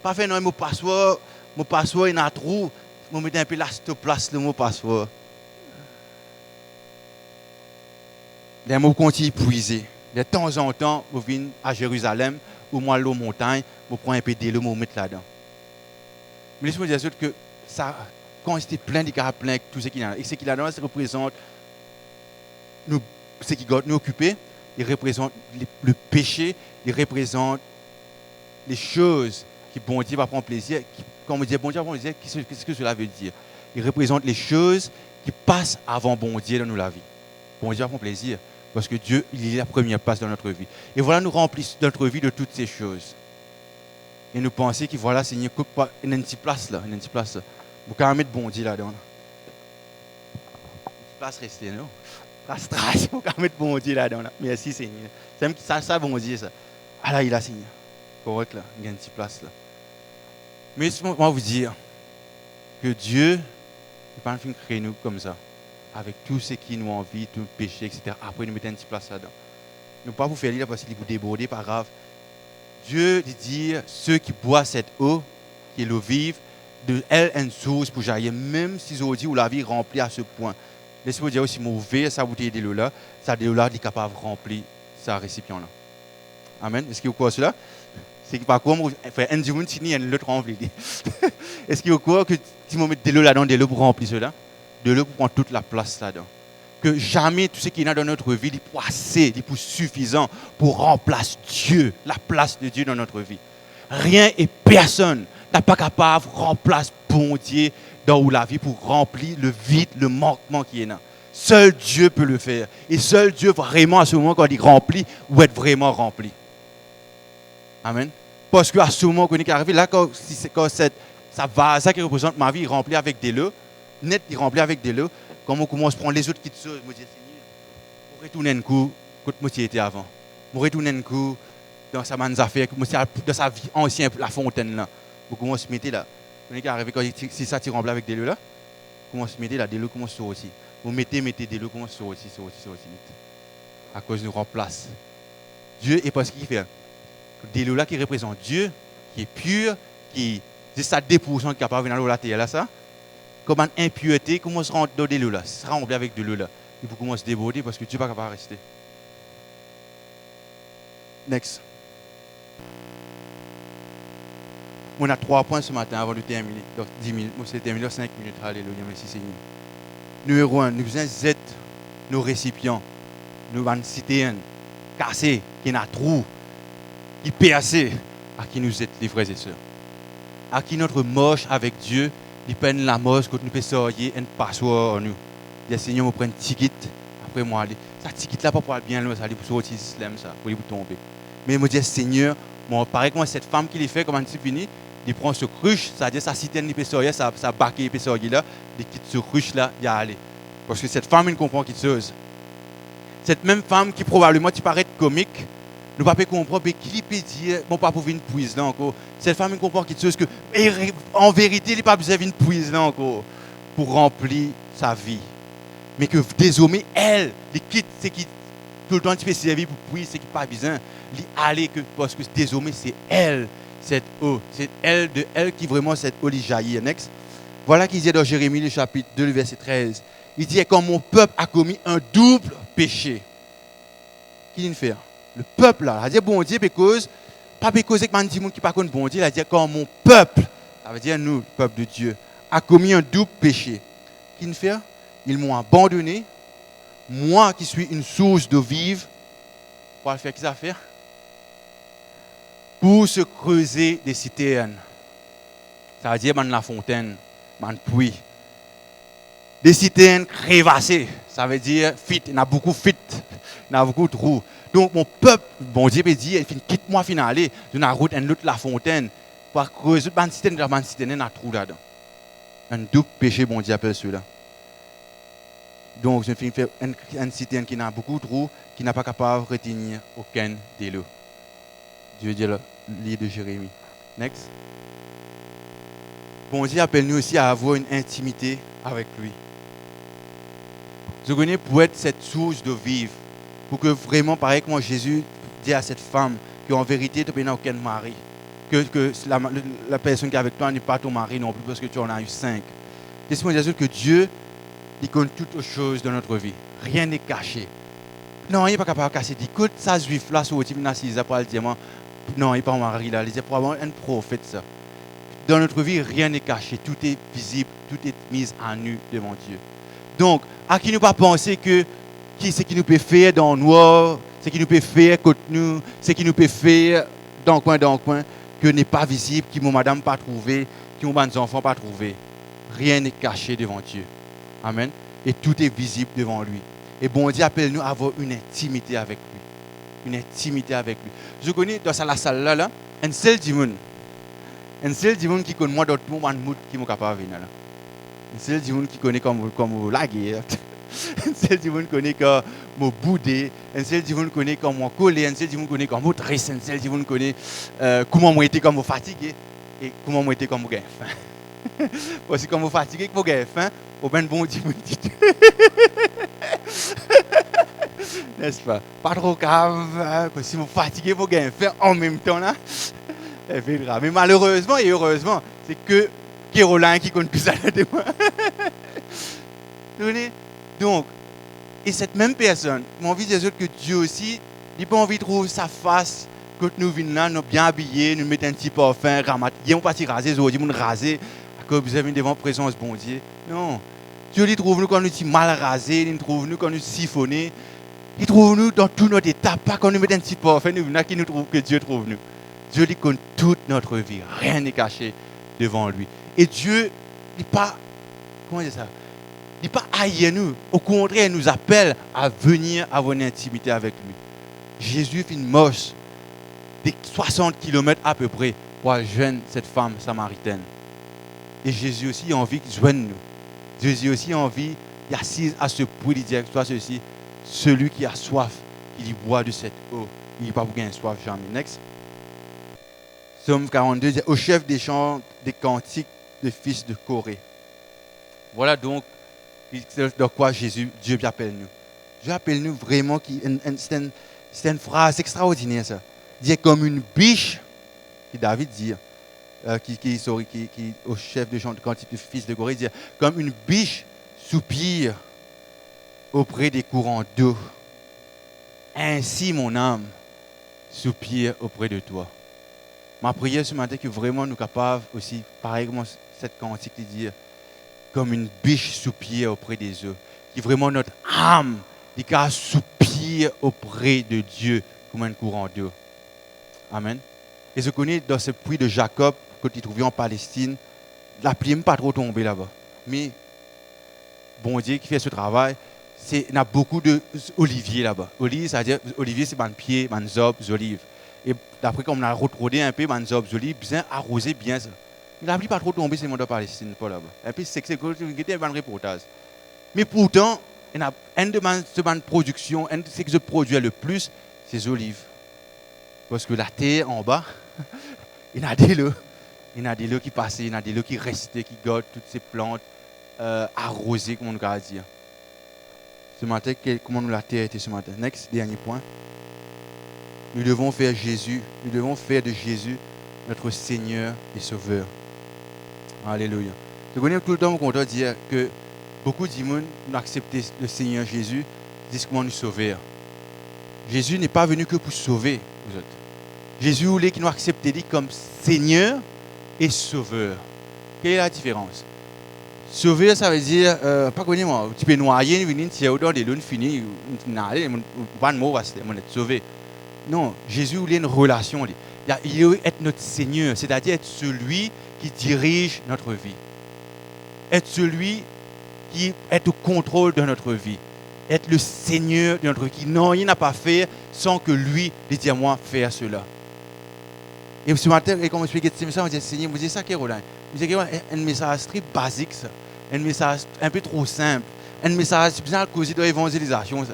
Pas faire non, mon passeport, il y a un trou, je mets un peu la place le mot passeport. Les mots continuent à puiser. De temps en temps, je viens à Jérusalem, ou moi, à la montagne, je prends un peu de l'eau, je mets là-dedans. Mais laisse-moi dire que ça, quand c'était plein de cas, plein de tout ce qu'il y a, et ce qu'il y a là, ça représente ce qui nous occuper, il représente le péché, il représente les choses qui bon Dieu va prendre plaisir. Quand on dit bon Dieu va prendre plaisir, qu'est-ce que cela veut dire? Il représente les choses qui passent avant bon Dieu dans la vie. Bon Dieu va prendre plaisir parce que Dieu, il est la première place dans notre vie. Et voilà, nous remplissons notre vie de toutes ces choses. Et nous pensons que voilà, Seigneur, il y a une petite place là, une petite place là. Vous pouvez mettre bon Dieu là-dedans. Une petite place restée, non? Vous pouvez mettre bon Dieu là-dedans. Merci Seigneur. C'est ça, bon Dieu, ça. Ah là, il a Seigneur. Correct là, il y a une petite place là. Mais moi vous dire que Dieu n'est pas en train de créer nous comme ça, avec tout ce qui nous envie, tout le péché, etc. Après nous mettons une petite place là-dedans. Nous ne pouvons pas vous faire lire parce qu'il vous déborder, pas grave. Dieu dit ceux qui boivent cette eau, qui est l'eau vive, de elle une source pour jaillir, même si aujourd'hui où la vie est remplie à ce point. Laissez-moi dire aussi, mauvais, ça bouteille de l'eau là, ça de l'eau là est capable de remplir sa récipient là. Amen. Est-ce que vous croyez cela? C'est que par contre, un dimanche, il y a l'autre rempli. Est-ce que vous croyez que si on met de l'eau là-dedans, de l'eau pour remplir cela, de l'eau pour prendre toute la place là-dedans? Que jamais tout ce qui est dans notre vie est pour assez, est pour suffisant pour remplacer Dieu, la place de Dieu dans notre vie. Rien et personne n'est pas capable de remplacer bon Dieu dans la vie pour remplir le vide, le manquement qui est là. Seul Dieu peut le faire. Et seul Dieu, vraiment, à ce moment, quand il remplit, ou être vraiment rempli. Amen. Parce qu'à ce moment qu'on est arrivé, là, quand ça vase qui représente ma vie, remplie avec des lots, net, il remplit avec des lots, quand on commence à prendre les autres qui te sauvent, je me dis, Seigneur, pour retourner un coup, comme moi était avant. Pour retourner un coup dans sa manne affaire, dans sa vie ancienne, la fontaine là. Pour commencer à se mettre là. On est arrivé quand si ça, tu remplis avec des lots là, commence à se mettre là, des lots commencent à sortir. Vous mettez des lots commencent à sortir. À cause de nous remplace. Dieu, et parce qu'il fait des lots là qui représentent Dieu, qui est pur, qui c'est ça 2% qui est capable de venir dans la terre là, ça. Comme une impureté, comment se rendre dans des lots là, ça rempli avec de l'eau là. Il faut commencer à déborder parce que Dieu n'est pas capable de rester. Next. On a 3 points ce matin avant de terminer. Donc 10 minutes, moi c'est terminé dans 5 minutes. Alléluia, merci Seigneur. Numéro 1, nous besoin d'être nos récipients. Nous avons cité un cassé, qui a trou, qui percé, à qui nous êtes les frères et sœurs. À qui notre moche avec Dieu, il peine la moche quand nous peut sortir un passeport en nous. Il y a Seigneur, on prend un ticket, après moi aller. Ça ticket là pas pour aller bien loin, ça aller pour sortir l'islam ça, pour aller tomber. Mais moi dis Seigneur, moi pareil comme cette femme qui les fait comme un petit fini, il prend ce cruche, c'est-à-dire sa citerne il peut sortir, ça baquet il peut sortir là, il quitte ce cruche là, il y a aller. Parce que cette femme, elle comprend qu'il chose. Cette même femme qui probablement tu paraît comique, nous ne pouvons pas comprendre, mais qui peut dire, bon, pas pour une prise là encore. Cette femme, elle comprend qu'il chose que, en vérité, il n'a pas besoin d'une prise là encore pour remplir sa vie. Mais que désormais, elle, les quitte, c'est qui tout le temps tu peux servir pour prier, c'est qui pas besoin. Aller que parce que désormais c'est elle, cette eau, c'est elle de elle qui vraiment cette eau jaillit. Next. Voilà qu'il dit dans Jérémie le chapitre 2, le verset 13. Il dit quand mon peuple a commis un double péché. Qui vient faire? Le peuple là, il dit bon Dieu parce pas parce que man dit qui pas connaît bon Dieu, il dit quand mon peuple, ça veut dire nous, le peuple de Dieu, a commis un double péché. Qui vient faire? Ils m'ont abandonné. Moi qui suis une source de vivre, pour faire qu'est-ce à faire? Pour se creuser des citernes. Ça veut dire la fontaine, man puits. Des citernes crévassées. Ça veut dire fit, il y a beaucoup fit, il y a beaucoup de trous. Donc mon peuple, bon Dieu peut dire, quitte-moi finalement, de la route, un autre la fontaine, pour creuser une citerne, il y a un trou là-dedans. Un double péché, bon Dieu appelle cela. Donc, je fais une citerne qui n'a beaucoup de trous, qui n'a pas capable de retenir aucun des lots. Dieu dit le livre de Jérémie. Next. Bon Dieu appelle-nous aussi à avoir une intimité avec lui. Je connais pour être cette source de vivre, pour que vraiment, pareil comme Jésus dit à cette femme, qu'en vérité, tu n'as aucun mari. Que la personne qui est avec toi n'est pas ton mari non plus, parce que tu en as eu 5. Laisse-moi dire que Dieu, il connaît toutes choses dans notre vie. Rien n'est caché. Non, il n'est pas capable de cacher. Écoute, ça juif là, sur le type de pour le diamant. Non, il n'est pas un mari là. Il est probablement un prophète ça. Dans notre vie, rien n'est caché. Tout est visible, tout est mis à nu devant Dieu. Donc, à qui nous pas penser que ce qui nous peut faire dans le noir, ce qui nous peut faire contre nous, ce qui nous peut faire dans le coin, que n'est pas visible, que mon madame pas trouvé, que mon enfant pas trouvé. Rien n'est caché devant Dieu. Amen. Et tout est visible devant lui. Et bon Dieu appelle-nous à avoir une intimité avec lui. Une intimité avec lui. Je connais dans la salle là, un seul dimanche. Un seul dimanche qui connaît moi d'autres mots qui m'ont capable de venir là. Un seul dimanche qui connaît comme la guerre. Un seul dimanche qui connaît comme mon boudé. Un seul dimanche qui connaît comme mon collé. Un seul dimanche qui connaît comme mon triste. Un seul dimanche qui connaît comment moi été comme fatigué et comment moi été comme gain. Parce que quand vous fatiguez, vous avez faim, vous avez un bon dimanche. N'est-ce pas? Pas trop grave, parce que si vous fatiguez, vous avez faim en même temps là. Mais malheureusement et heureusement, c'est que Caroline qui compte tout ça de moi. Donc, et cette même personne, j'ai envie de dire que Dieu aussi, il n'a pas envie de trouver sa face quand nous venons là, nous bien habillés, nous mettons un petit parfum, ramassons, nous pas raser, nous raser. Que vous avez devant la présence bon Dieu. Non. Dieu il trouve nous quand nous sommes mal rasés, il trouve nous quand nous siphonnés. Il trouve nous dans tout notre état, pas quand nous mettons un petit parfum, nous venons qui nous trouve que Dieu trouve nous. Dieu dit connaît toute notre vie, rien n'est caché devant lui. Et Dieu n'est pas, comment dire ça? Il n'est pas haïr nous. Au contraire, il nous appelle à venir avoir une intimité avec lui. Jésus fait une marche de 60 km à peu près pour joindre cette femme samaritaine. Et Jésus aussi a envie de joindre nous. Jésus aussi a envie d'assis à ce puits, il dit, toi ceci, celui qui a soif, qu'il boit de cette eau. Il n'est pas pour gagner soif jamais. Next. Psaume 42 dit, au chef des chants des cantiques des fils de Corée. Voilà donc de quoi Dieu appelle nous. Dieu appelle nous vraiment, c'est une phrase extraordinaire ça. Il dit comme une biche, qui David dit, qui au chef de chant de cantiques des fils de Corée, il dit comme une biche soupire auprès des courants d'eau. Ainsi mon âme soupire auprès de toi. Ma prière ce matin que vraiment nous sommes capables aussi, pareillement cette cantique de dire, comme une biche soupire auprès des eaux, qui vraiment notre âme, qui soupire auprès de Dieu comme un courant d'eau. Amen. Et je connais dans ce puits de Jacob, que tu trouves en Palestine, la pluie n'est pas trop tombée là-bas. Mais bon Dieu qui fait ce travail, il y a beaucoup d'oliviers là-bas. Olivier, c'est-à-dire, olivier, c'est un pied, un arbres, olives. Et d'après comme on a retrouvé un peu, les arbres, olives, bien arrosé, bien ça. Il n'a pas trop tombé, c'est le monde de Palestine, pas là-bas. Un peu, c'est un reportage. Mais pourtant, il y a une de mes productions, un de ce que je produis le plus, c'est les olives. Parce que la terre en bas, il y a des lots. Il y a des lots qui passent, il y a des lots qui restent, qui gardent toutes ces plantes arrosées, comme on va dire. Ce matin, comment la terre était ce matin? Next, dernier point. Nous devons faire de Jésus notre Seigneur et Sauveur. Alléluia. Je connais tout le temps qu'on doit dire que beaucoup de gens ont accepté le Seigneur Jésus, disent comment nous sauver. Jésus n'est pas venu que pour sauver vous autres. Jésus voulait qu'il nous accepte comme Seigneur et Sauveur. Quelle est la différence? Sauver, ça veut dire, pas connu moi, tu peux noyer, venir tirer dans des lunes finies, pas de mot, on est sauvé. Non, Jésus voulait une relation. Il veut être notre Seigneur, c'est-à-dire être celui qui dirige notre vie. Être celui qui est au contrôle de notre vie. Être le Seigneur de notre vie, qui rien n'a pas fait sans que lui lui dise à moi faire cela. Et ce matin, quand on explique ce message, on dit Seigneur, vous dites ça qui est Roland. Vous dites un message très basique, ça. Un message un peu trop simple. Un message bien causé de l'évangélisation.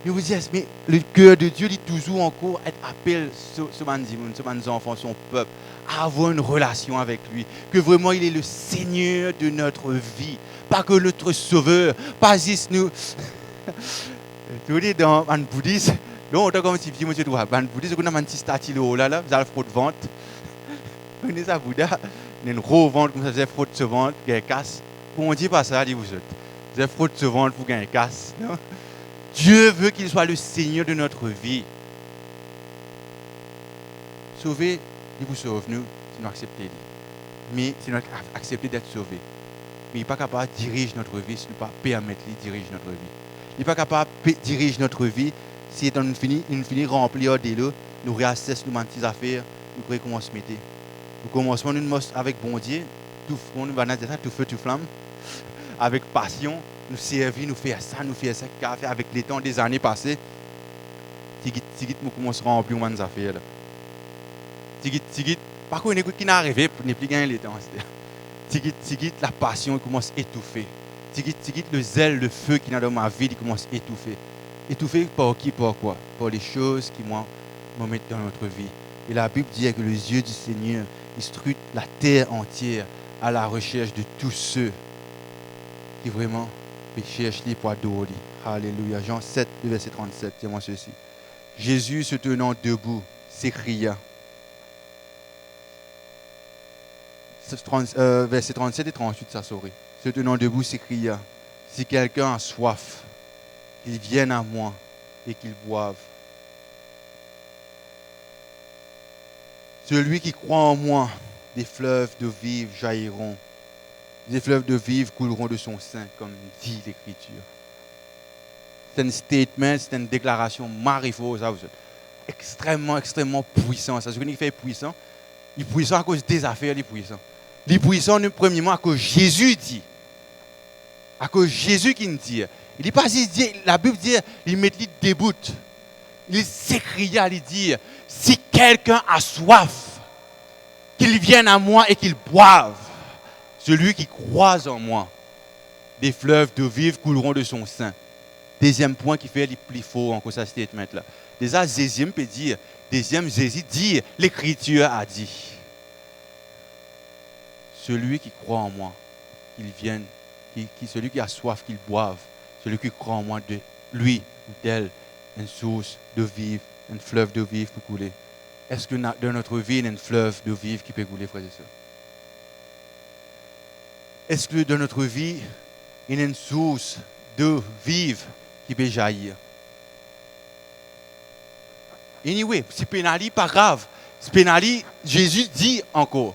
Mais vous dites, mais le cœur de Dieu dit toujours encore appelle ce enfants, son peuple, à avoir une relation avec lui. Que vraiment il est le Seigneur de notre vie. Pas que notre sauveur. Pas juste nous. Vous dites dans un bouddhiste, non, on comme si vous dites, un bouddhiste, on a un petit statut là, vous avez le fraude de vente. Vous dites ça, Bouddha, il y a une revente, comme ça, vous avez fraude de vente, vous avez casse. Pour on dit pas ça, dit vous autres. Vous avez fraude de vente, vous gagnez casse. Non? Dieu veut qu'il soit le Seigneur de notre vie. Sauver, il vous sauve, nous, si nous acceptons. Mais c'est nous accepter d'être sauvés. Mais il n'est pas capable de diriger notre vie si nous ne pas permettre de diriger notre vie. Il n'est pas capable de diriger notre vie si nous finissons remplir des lots, nous réassessons nos petites affaires, nous pourrions commencer à se mettre. Nous commençons avec bon Dieu, tout feu, tout flamme, avec passion. Nous servir, nous faire ça, café avec les temps des années passées. Tigit, nous commençons à remplir nos affaires. Tigit, par contre, qui n'est arrivé, pour ne plus gagner les temps. Tigit, la passion commence à étouffer. Tigit, le zèle, le feu qui est dans ma vie, il commence à étouffer. Étouffer par qui, par quoi? Par les choses qui me mettent dans notre vie. Et la Bible dit que les yeux du Seigneur, il scrute la terre entière à la recherche de tous ceux qui vraiment cherchent les poids d'eau. Alléluia. Jean 7, verset 37, dis-moi ceci. Jésus, se tenant debout, s'écria. Verset 37 et 38, ça sourit. Se tenant debout, s'écria. Si quelqu'un a soif, qu'il vienne à moi et qu'il boive. Celui qui croit en moi, des fleuves d'eau vive jailliront. Des fleuves de vive couleront de son sein, comme dit l'Écriture. C'est un statement, c'est une déclaration magnifique, ça vous êtes extrêmement, extrêmement puissant. Ça, ce qui fait puissant, il est puissant à cause des affaires, il est puissant. Il est puissant, premièrement, à cause Jésus dit. À cause de Jésus qui nous dit. Il dit pas, la Bible dit, il met les debout. Il s'écria, il dit, si quelqu'un a soif, qu'il vienne à moi et qu'il boive. Celui qui croit en moi, des fleuves d'eau vive couleront de son sein. Deuxième point qui fait le plus fort en ce statement-là. Déjà, deuxième peut dire, deuxième Jésus dit, l'Écriture a dit. Celui qui croit en moi, qu'il vienne, celui qui a soif, qu'il boive. Celui qui croit en moi, de lui ou d'elle, une source de vive, un fleuve de vive pour couler. Est-ce que dans notre vie, il y a un fleuve de vive qui peut couler, frères et sœurs? Est-ce que dans notre vie, il y a une source de vive qui peut jaillir? Anyway, si pénali, pas grave. Si pénali, Jésus dit encore.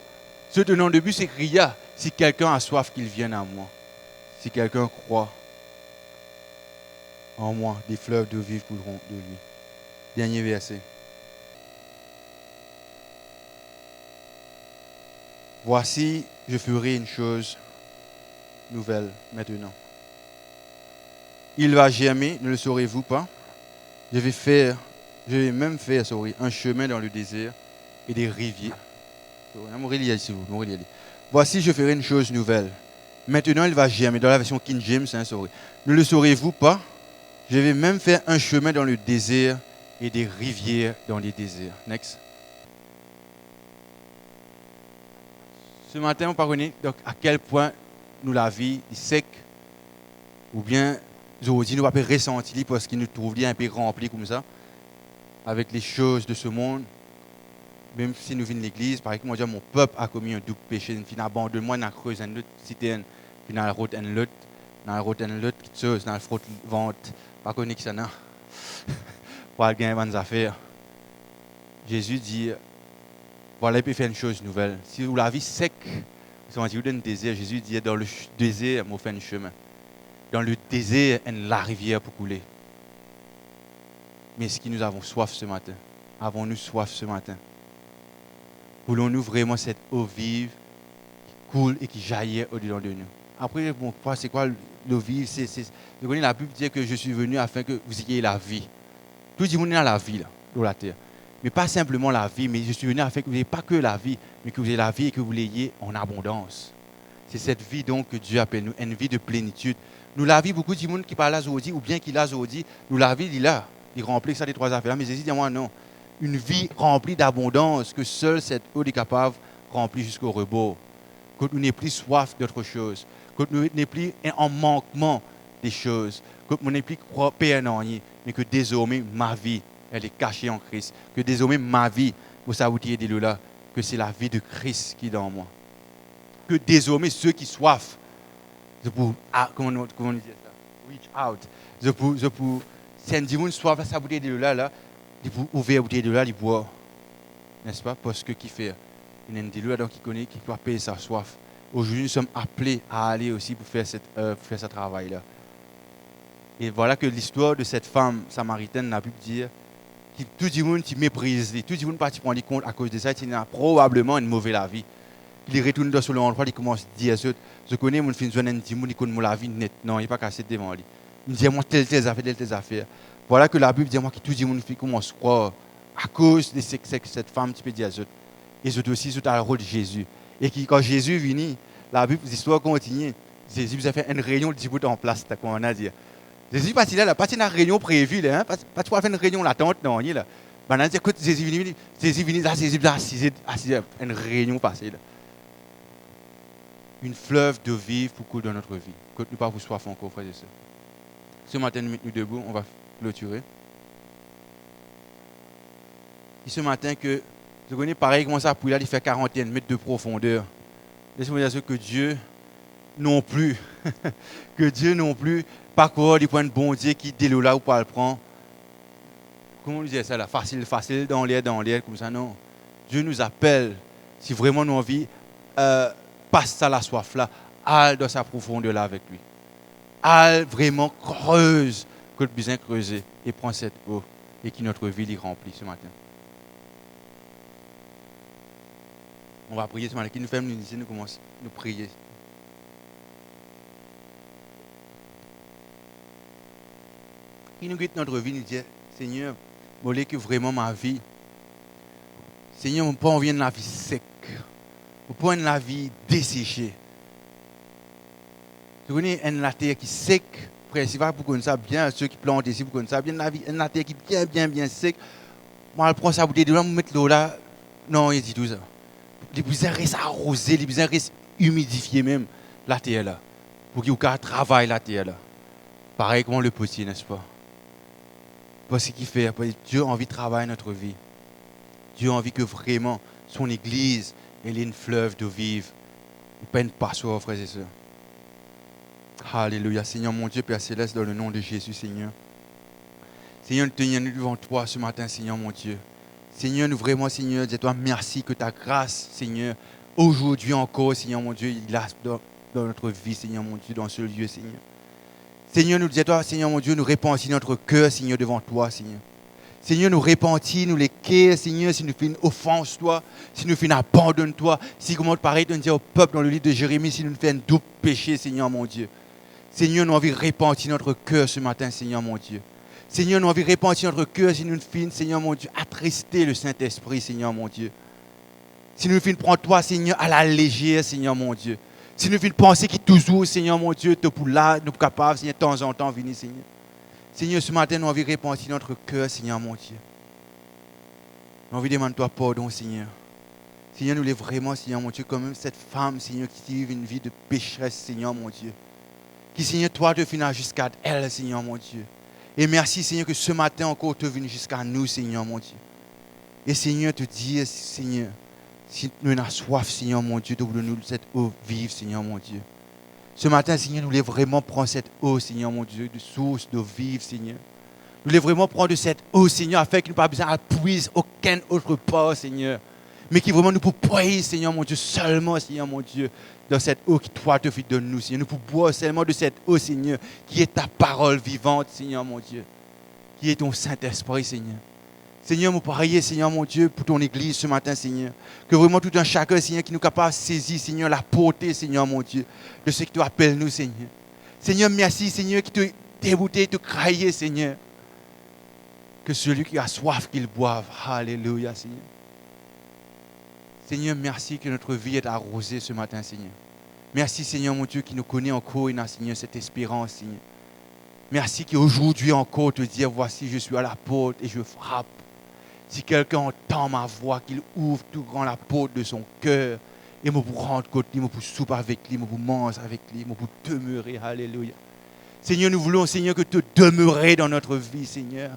Ce de nom de but, c'est cria. Si quelqu'un a soif, qu'il vienne à moi. Si quelqu'un croit en moi, des fleuves de vive couleront de lui. Dernier verset. Voici, je ferai une chose nouvelle maintenant. Il va germer, ne le saurez-vous pas? Je vais même faire un chemin dans le désert et des rivières. Voici, je ferai une chose nouvelle. Maintenant, il va germer. Dans la version King James, ne le saurez-vous pas? Je vais même faire un chemin dans le désert et des rivières dans les déserts. Next. Ce matin, on parle donc à quel point nous la vie est sec, ou bien aujourd'hui nous pas ressentir parce qu'il nous trouve un peu rempli comme ça, avec les choses de ce monde. Même si nous venons de l'église, par exemple, mon peuple a commis un double péché, il a abandonné moi, il a creusé une autre citerne, puis dans la route une autre, quelque chose, dans la fraude vente, pas connu que ça non. Pour aller gagner des affaires. Jésus dit, voilà, il peut faire une chose nouvelle. Si vous la vie sec, vous êtes dans le désert, Jésus dit, dans le désert, je fais un chemin. Dans le désert, il y a la rivière pour couler. Mais est-ce que nous avons soif ce matin? Avons-nous soif ce matin? Voulons-nous vraiment cette eau vive qui coule et qui jaillit au-dedans de nous? Après, bon, c'est quoi l'eau vive? La Bible dit que je suis venu afin que vous ayez la vie. Tout le monde a la vie là, sur la terre. Mais pas simplement la vie, mais je suis venu afin que vous n'ayez pas que la vie, mais que vous ayez la vie et que vous l'ayez en abondance. C'est cette vie donc que Dieu appelle nous, une vie de plénitude. Nous la vie, beaucoup de monde qui parle à Zodi, ou bien qui l'a Zodi, nous la vie, il est là. Il remplit ça des trois affaires. Mais Jésus dit, moi non. Une vie remplie d'abondance, que seule cette eau est capable de remplir jusqu'au rebord. Que nous n'ayons plus soif d'autre chose. Que nous n'ayons plus en manquement des choses. Que nous n'ayons plus peur en rien. Mais que désormais, ma vie, elle est cachée en Christ. Que désormais, ma vie, vous savez de là, que c'est la vie de Christ qui est dans moi. Que désormais, ceux qui soifent, comment on dit ça? Reach out. Si un dimanche soif, sa bouteille de là, il peut ouvrir la bouteille de là, il boit. N'est-ce pas? Parce que qui fait? Il y a un dealer qui connaît, qui doit payer sa soif. Aujourd'hui, nous sommes appelés à aller aussi pour faire ce travail-là. Et voilà que l'histoire de cette femme samaritaine, la Bible dit, que tout le monde qui méprise, tout le monde ne prend compte à cause de ça, il a probablement une mauvaise la vie. Il retourne dans son endroit, il commence à dire, je connais mon fils, il connaît la vie net. Non, il n'est pas cassé devant lui. Il me dit, moi, telle affaire. Voilà que la Bible dit, moi, que tout le monde commence à croire à cause de cette femme qui peut dire, et c'est aussi sur le rôle de Jésus. Et quand Jésus est venu, la Bible, l'histoire continue. Jésus a fait une réunion de en place, comme on a dit. Jésus pas là, pas une réunion prévue là, pas tu faire une réunion latente non, là. Ben dit écoute Jésus venu là, Jésus assis une réunion passée là. Une fleuve de vive pour couler dans notre vie. Que nous pas vous soif encore frères et sœurs. Ce matin nous debout, on va clôturer. Et ce matin que je connais pareil comment ça pour là, il fait 41 mètres de profondeur. Laissez-moi dire que Dieu non plus pas quoi du point de bon Dieu qui dès là ou pas le prend. Comment on dit ça là, facile dans l'air comme ça non. Dieu nous appelle si vraiment nous envie passe à la soif là, à dans sa profondeur là avec lui. À vraiment creuse que le besoin creuser et prend cette eau et qui notre vie est remplie ce matin. On va prier ce matin, qui nous fait nous commençons à prier. qui nous guide notre vie, nous dit, Seigneur, je voulais que vraiment ma vie, Seigneur, je n'ai pas envie de la vie sec. Je pas une la vie desséchée. Tu connais une terre qui est sec, principalement pour qu'on ça bien, ceux qui plantent ici pour qu'on ça bien, une terre qui est bien sec. Moi, je prends ça bouteille de l'eau, je mets l'eau là. Non, il dit tout ça. Les besoins restent arrosés, les besoins restent humidifiés même, la terre là. Pour qu'il y ait travail la terre là. Pareil comme le potier, n'est-ce pas? Parce qu'il fait, Dieu a envie de travailler notre vie. Dieu a envie que vraiment son église ait une fleuve d'eau vive. Et pas une passoire, frères et sœurs. Alléluia, Seigneur mon Dieu, Père Céleste, dans le nom de Jésus, Seigneur. Seigneur, nous tenons devant toi ce matin, Seigneur mon Dieu. Seigneur, nous vraiment, Seigneur, dis-toi merci que ta grâce, Seigneur, aujourd'hui encore, Seigneur mon Dieu, il a dans notre vie, Seigneur mon Dieu, dans ce lieu, Seigneur. Seigneur, nous dis-toi, Seigneur mon Dieu, nous répandons notre cœur, Seigneur, devant toi, Seigneur. Seigneur, nous repentis, nous les quais, Seigneur, si nous faisons une offense, toi, si nous faisons abandonne, toi, si, comment pareil, on dit au peuple dans le livre de Jérémie, si nous faisons un double péché, Seigneur mon Dieu. Seigneur, nous avons envie de repentir notre cœur ce matin, Seigneur mon Dieu. Seigneur, nous avons envie de repentir notre cœur si nous faisons, Seigneur mon Dieu, attrister le Saint-Esprit, Seigneur mon Dieu. Si nous faisons prendre toi, Seigneur, à la légère, Seigneur mon Dieu. Si nous faisons penser qu'il toujours, Seigneur mon Dieu, te pour là, nous sommes capables, Seigneur, de temps en temps, venir, Seigneur. Seigneur, ce matin, nous avons envie de repentir notre cœur, Seigneur mon Dieu. Nous avons envie de demander toi pardon, Seigneur. Seigneur, nous voulons vraiment, Seigneur mon Dieu, comme même cette femme, Seigneur, qui vit une vie de pécheresse, Seigneur mon Dieu. Qui, Seigneur, toi, te finis jusqu'à elle, Seigneur mon Dieu. Et merci, Seigneur, que ce matin encore, tu es venu jusqu'à nous, Seigneur mon Dieu. Et Seigneur, te dire, Seigneur, si nous avons soif, Seigneur mon Dieu, de nous cette eau vive, Seigneur mon Dieu. Ce matin, Seigneur, nous voulons vraiment prendre cette eau, Seigneur mon Dieu, de source d'eau vive, Seigneur. Nous voulons vraiment prendre de cette eau, Seigneur, afin qu'il n'y ait pas besoin d'appuyer aucun autre part, Seigneur. Mais qui vraiment nous pour boire, Seigneur mon Dieu, seulement, Seigneur mon Dieu, dans cette eau qui toi te fait de nous, Seigneur. Nous pour boire seulement de cette eau, Seigneur, qui est ta parole vivante, Seigneur mon Dieu. Qui est ton Saint-Esprit, Seigneur. Seigneur, nous prions, Seigneur mon Dieu, pour ton Église ce matin, Seigneur. Que vraiment tout un chacun, Seigneur, qui nous capable de saisir, Seigneur, la portée, Seigneur mon Dieu, de ce que tu appelles nous, Seigneur. Seigneur, merci, Seigneur, qui te dégoûté, te craillé, Seigneur. Que celui qui a soif, qu'il boive. Alléluia, Seigneur. Seigneur, merci que notre vie est arrosée ce matin, Seigneur. Merci, Seigneur, mon Dieu, qui nous connaît encore et n'a, Seigneur, cette espérance, Seigneur. Merci qu'aujourd'hui encore te dire, voici, je suis à la porte et je frappe. Si quelqu'un entend ma voix, qu'il ouvre tout grand la porte de son cœur, et me pour rendre côté, me pour souper avec lui, me pour manger avec lui, me pour demeurer. Alléluia. Seigneur, nous voulons, Seigneur, que tu demeures dans notre vie, Seigneur.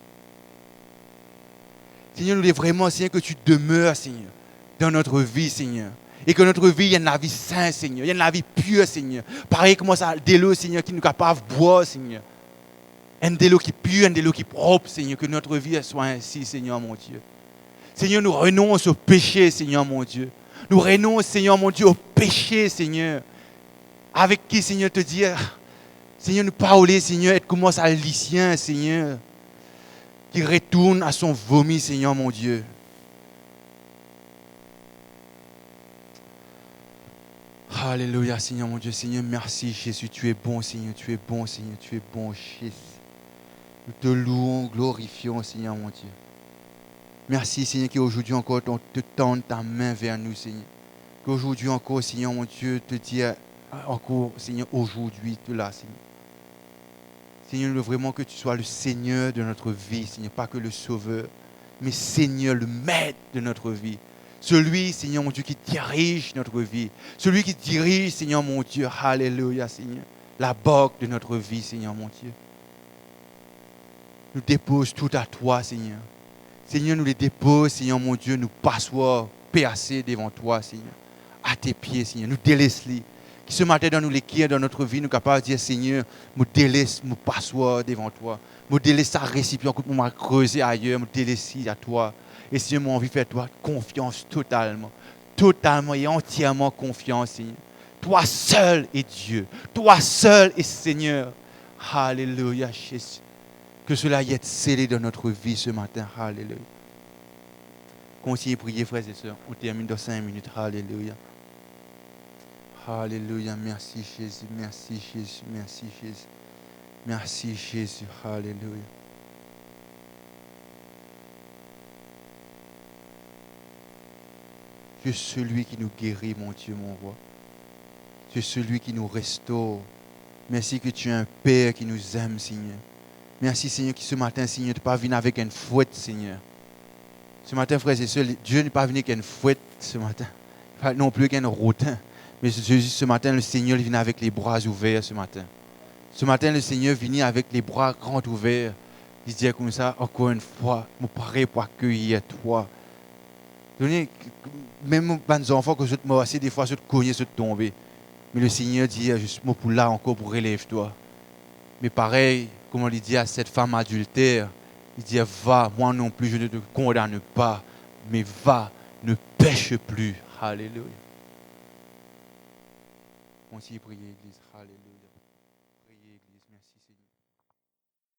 Seigneur, nous voulons vraiment, Seigneur, que tu demeures, Seigneur, dans notre vie, Seigneur. Et que notre vie, il y a une vie sainte, Seigneur. Il y a une vie pure, Seigneur. Pareil comme ça, de l'eau, Seigneur, qui nous est capable de boire, Seigneur. Un de l'eau qui est pure, un de l'eau qui est propre, Seigneur. Que notre vie soit ainsi, Seigneur, mon Dieu. Seigneur, nous renonçons au péché, Seigneur, mon Dieu. Nous renonçons, Seigneur, mon Dieu, au péché, Seigneur. Avec qui, Seigneur, te dire, Seigneur, nous parler, Seigneur, et commence à lycien, Seigneur. Qui retourne à son vomi, Seigneur, mon Dieu. Alléluia, Seigneur, mon Dieu. Seigneur, merci, Jésus. Tu es bon, Seigneur. Tu es bon, Seigneur. Tu es bon, Jésus. Nous te louons, glorifions, Seigneur, mon Dieu. Merci, Seigneur, qu'aujourd'hui encore, on te tende ta main vers nous, Seigneur. Qu'aujourd'hui encore, Seigneur, mon Dieu, te dire encore, Seigneur, aujourd'hui, tu l'as, Seigneur. Seigneur, nous voulons vraiment que tu sois le Seigneur de notre vie, Seigneur, pas que le Sauveur, mais Seigneur, le Maître de notre vie. Celui, Seigneur, mon Dieu, qui dirige notre vie. Celui qui dirige, Seigneur, mon Dieu, alléluia, Seigneur, la barque de notre vie, Seigneur, mon Dieu. Nous dépose tout à toi, Seigneur. Seigneur, nous les dépose, Seigneur, mon Dieu, nous passoires, percés devant toi, Seigneur. À tes pieds, Seigneur, nous délaisse-les. Qui ce matin dans nous les qui dans notre vie, nous capables de dire, Seigneur, me délaisse, me passoire devant toi. Me délaisse sa récipient, pour me creuser ailleurs, me délaisse à toi. Et Seigneur, j'ai envie de faire toi confiance totalement. Totalement et entièrement confiance, Seigneur. Toi seul est Dieu. Toi seul est Seigneur. Alléluia, Jésus. Que cela y ait scellé dans notre vie ce matin. Alléluia. Continuez à prier, frères et sœurs. On termine dans 5 minutes. Alléluia. Alléluia. Merci, Jésus. Merci, Jésus. Merci, Jésus. Merci, Jésus. Alléluia. Tu es celui qui nous guérit, mon Dieu, mon roi. Tu es celui qui nous restaure. Merci que tu es un Père qui nous aime, Seigneur. Merci, Seigneur, que ce matin, Seigneur, tu n'es pas venu avec une fouette, Seigneur. Ce matin, frères et sœurs, Dieu n'est pas venu avec une fouette ce matin. Pas non plus qu'un rotin. Mais ce matin, le Seigneur vient avec les bras ouverts ce matin. Ce matin, le Seigneur vient avec les bras grands ouverts. Il dit comme ça, encore une fois, je parais pour accueillir toi. Même les enfants que je te mords, des fois, je te cogne, je te tomber. Mais le Seigneur dit, justement pour là encore, pour relève-toi. Mais pareil, comme on lui dit à cette femme adultère, il dit, va, moi non plus, je ne te condamne pas, mais va, ne pêche plus. Alléluia. On s'y prie, Église. Alléluia.